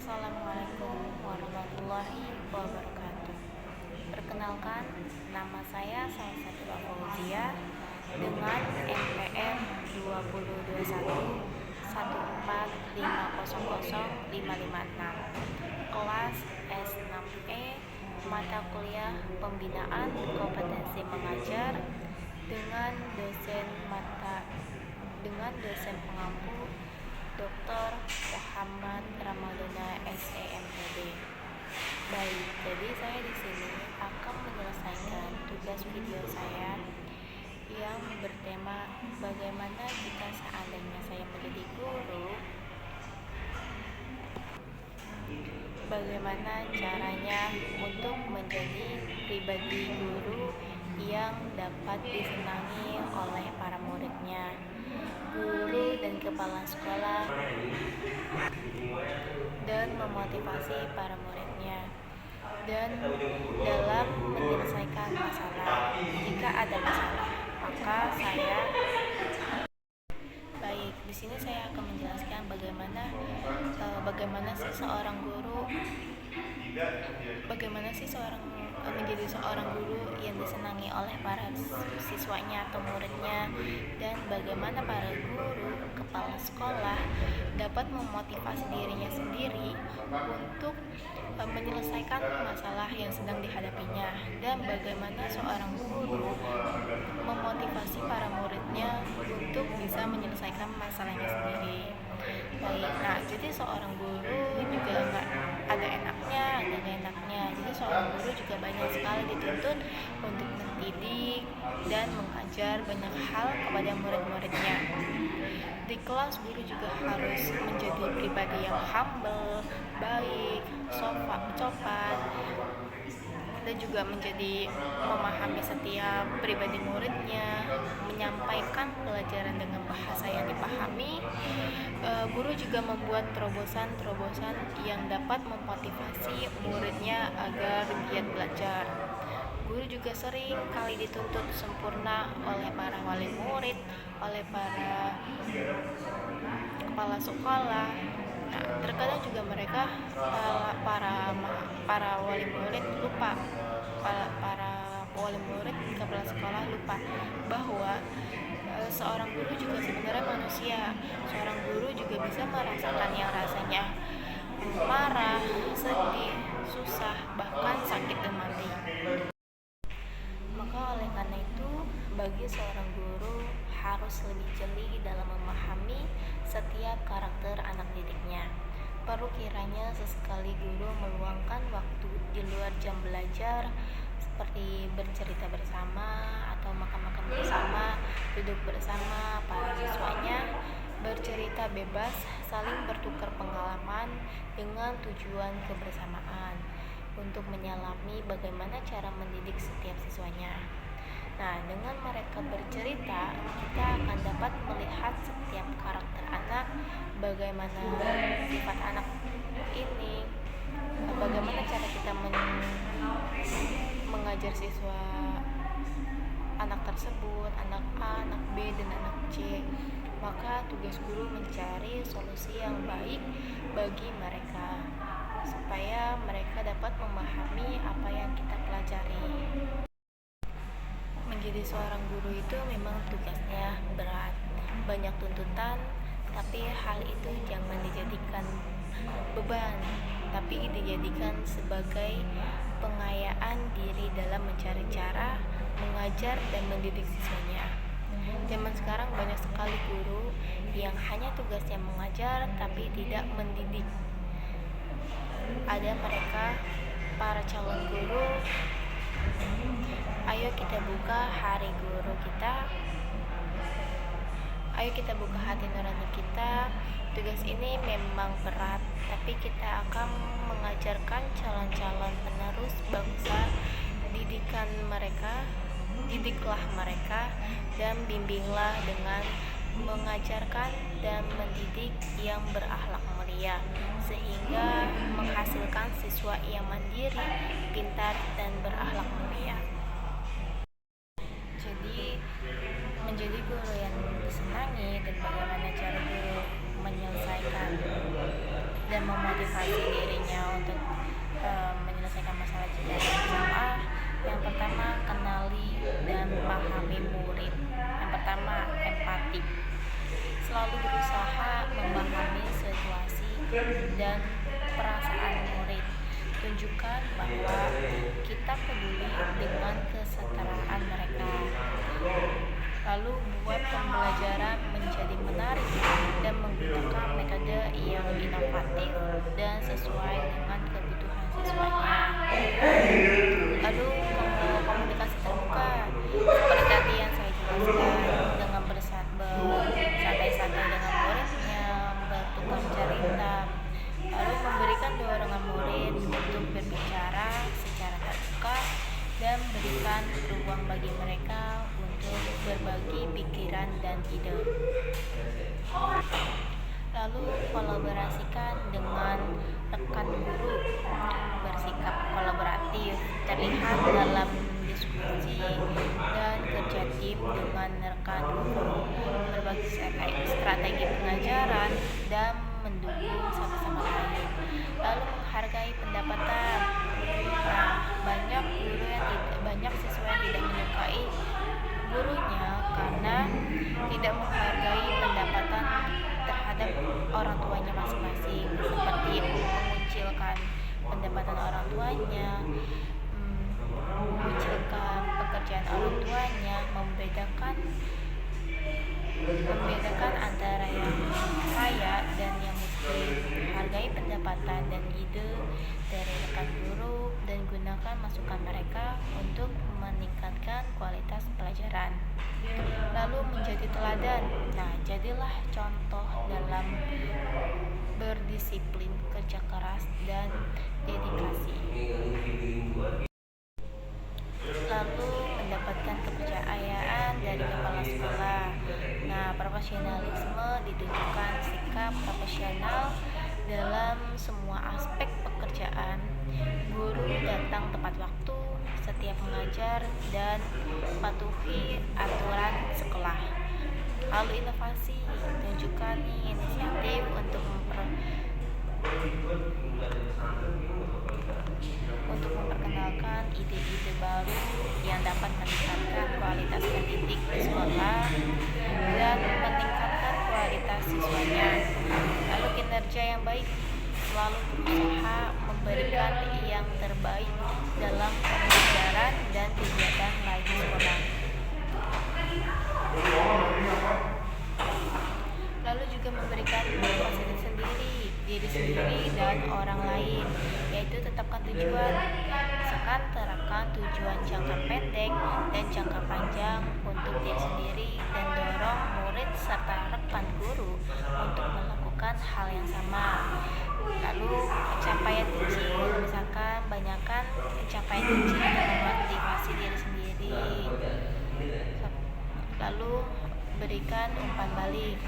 Assalamualaikum warahmatullahi wabarakatuh. Perkenalkan, nama saya Salsabila Fauzia dengan NPM 2021 145000556, kelas S6E, mata kuliah Pembinaan Kompetensi Mengajar dengan dosen pengampu Dr. Muhammad Ramadana SEMPD. Baik, jadi saya di sini akan menyelesaikan tugas video saya yang bertema bagaimana jika seandainya saya menjadi guru, bagaimana caranya untuk menjadi pribadi guru yang dapat disenangi oleh para muridnya, guru dan kepala sekolah, dan memotivasi para muridnya, dan dalam menyelesaikan masalah. Jika ada masalah, maka di sini saya akan menjelaskan bagaimana sih menjadi seorang guru yang disenangi oleh para siswanya atau muridnya, dan bagaimana para guru kepala sekolah dapat memotivasi dirinya sendiri untuk menyelesaikan masalah yang sedang dihadapinya, dan bagaimana seorang guru memotivasi para muridnya untuk bisa menyelesaikan masalahnya sendiri. Baik, nah jadi seorang guru juga nggak ada enaknya, ada nggak enaknya. Jadi seorang guru juga banyak sekali dituntut untuk mendidik dan mengajar banyak hal kepada murid-muridnya. Di kelas, guru juga harus menjadi pribadi yang humble, baik, sopan, dan juga menjadi memahami setiap pribadi muridnya, menyampaikan pelajaran dengan bahasa yang dipahami. Guru juga membuat terobosan-terobosan yang dapat memotivasi muridnya agar giat belajar. Guru juga sering kali dituntut sempurna oleh para wali murid, oleh para kepala sekolah. Nah, terkadang juga mereka para wali murid lupa, kepala sekolah lupa bahwa seorang guru juga sebenarnya manusia. Seorang guru juga bisa merasakan yang rasanya marah, sedih, susah, bahkan sakit dan mati. Maka oleh karena itu, bagi seorang guru harus lebih jeli dalam memahami setiap karakter anak didiknya. Perlu kiranya sesekali guru meluangkan waktu di luar jam belajar, seperti bercerita bersama atau makan-makan bersama, duduk bersama para siswanya, bercerita bebas, saling bertukar pengalaman dengan tujuan kebersamaan untuk menyelami bagaimana cara mendidik setiap siswanya. Nah, dengan mereka bercerita, kita akan dapat melihat setiap karakter anak, bagaimana sifat anak ini, bagaimana cara kita mengajar siswa anak tersebut, anak A, anak B, dan anak C. Maka tugas guru mencari solusi yang baik bagi mereka, supaya mereka dapat memahami apa yang kita pelajari. Menjadi seorang guru itu memang tugasnya berat, banyak tuntutan, tapi hal itu jangan dijadikan beban, tapi dijadikan sebagai pengayaan diri dalam mencari cara mengajar dan mendidik siswanya. Zaman sekarang banyak sekali guru yang hanya tugasnya mengajar tapi tidak mendidik. Ada mereka, para calon guru. Ayo kita buka hari guru kita. Ayo kita buka hati nurani kita. Tugas ini memang berat, tapi kita akan mengajarkan calon-calon penerus bangsa. Didiklah mereka dan bimbinglah dengan mengajarkan dan mendidik yang berakhlak mulia, sehingga menghasilkan siswa yang mandiri, pintar, dan berakhlak mulia. Jadi, menjadi guru yang disenangi dan bagaimana cara guru menyelesaikan dan memotivasi dirinya untuk menyelesaikan masalah jika ada masalah. Yang pertama, kenali dan pahami murid. Yang pertama, empati. Selalu berusaha memahami situasi dan perasaan murid. Tunjukkan bahwa kita peduli dengan kesetaraan mereka. Lalu buat pembelajaran menjadi menarik dan menggunakan metode yang inovatif dan sesuai dengan kebutuhan siswanya. Lalu komunikasi terbuka seperti tadi yang saya jelaskan, dengan bersantai-santai dengan muridnya, bertukar cerita, lalu memberikan dorongan murid untuk berbicara secara terbuka dan berikan ruang bagi mereka untuk berbagi pikiran dan ide. Lalu kolaborasikan dengan rekan guru, bersikap kolaboratif terlihat dalam diskusi dan kerja tim dengan rekan guru, berbagi strategi pengajaran dan mendukung satu sama lain. Lalu menghargai pendapatan. Nah, banyak siswa yang tidak menyukai gurunya karena tidak menghargai pendapatan terhadap orang tuanya masing-masing, seperti mengucilkan pendapatan orang tuanya, mengucilkan pekerjaan orang tuanya, membedakan antara yang kaya dan yang miskin. Hargai pendapatan dan ide dari rekan guru dan gunakan masukan mereka untuk meningkatkan kualitas pelajaran. Lalu menjadi teladan. Nah, jadilah contoh dalam berdisiplin, kerja keras, dan dedikasi. Lalu mendapatkan kepercayaan dari kepala sekolah. Nah, profesionalisme ditunjukkan sikap profesional dalam semua aspek pekerjaan. Guru datang tepat waktu, setiap mengajar, dan patuhi aturan sekolah. Lalu inovasi, tunjukkan inisiatif untuk memperkenalkan ide-ide baru yang dapat meningkatkan kualitas pendidik di sekolah dan meningkatkan kualitas siswanya. Lalu kinerja yang baik, selalu berusaha memberikan yang terbaik dalam pembelajaran dan kegiatan lain sekolah. Lalu juga memberikan motivasi diri sendiri dan orang lain, yaitu tetapkan tujuan. Misalkan terapkan tujuan jangka pendek dan jangka panjang untuk diri sendiri dan dorong murid serta rekan guru untuk melakukan hal yang sama. Lalu pencapaian kecil, misalkan banyakkan pencapaian kecil dan memotivasi diri sendiri. Lalu berikan umpan balik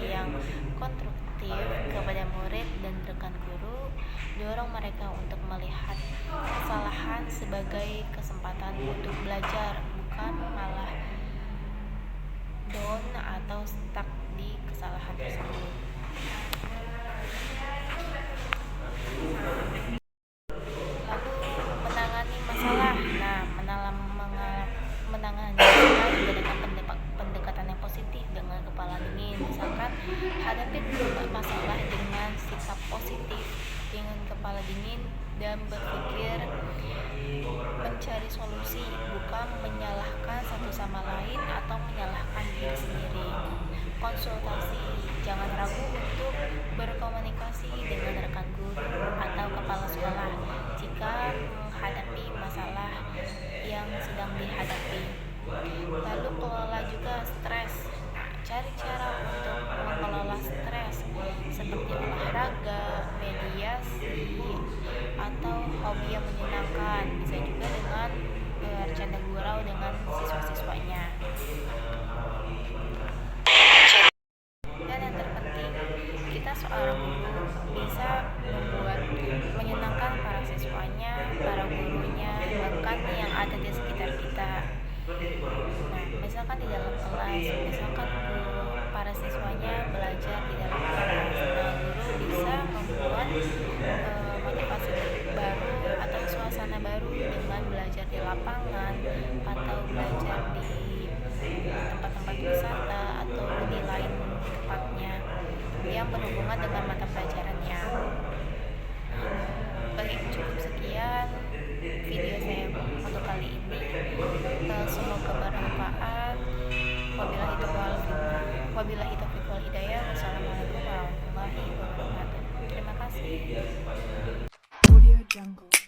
yang konstruktif kepada murid dan rekan guru. Dorong mereka untuk melihat kesalahan sebagai kesempatan untuk belajar, bukan malah down atau stuck di kesalahan tersebut. Lalu menangani masalah. Nah, menangani masalah juga dengan pendekatan yang positif, dengan kepala dingin. Misalkan hadapi masalah dengan sikap positif, dengan kepala dingin dan berpikir mencari solusi, bukan menyalahkan satu sama lain atau menyalahkan diri sendiri. Konsultasi, jangan ragu untuk berkomunikasi dengan rekan guru atau kepala sekolah jika menghadapi masalah yang sedang dihadapi. Lalu kelola juga stres. Cari cara untuk mengelola stres seperti olahraga, mediasi, atau hobi yang menyenangkan. Bisa juga dengan bercanda gurau dengan siswa-siswanya. Dan yang terpenting, kita seorang guru bisa menyenangkan para siswanya, para gurunya, bahkan yang ada di sekitar kita. Nah, misalkan di dalam kelas, misalkan para siswanya belajar di dalam kelas, nah guru bisa motivasi baru atau suasana baru dengan belajar di lapangan atau belajar di tempat-tempat wisata atau di lain tempatnya yang berhubungan dengan mata pelajarannya. Baik, cukup sekian video saya untuk kali ini. Semoga bermanfaat. Wabillahi taufiq wal hidayah. Wassalamualaikum warahmatullahi wabarakatuh. Terima kasih. Audio Jungle.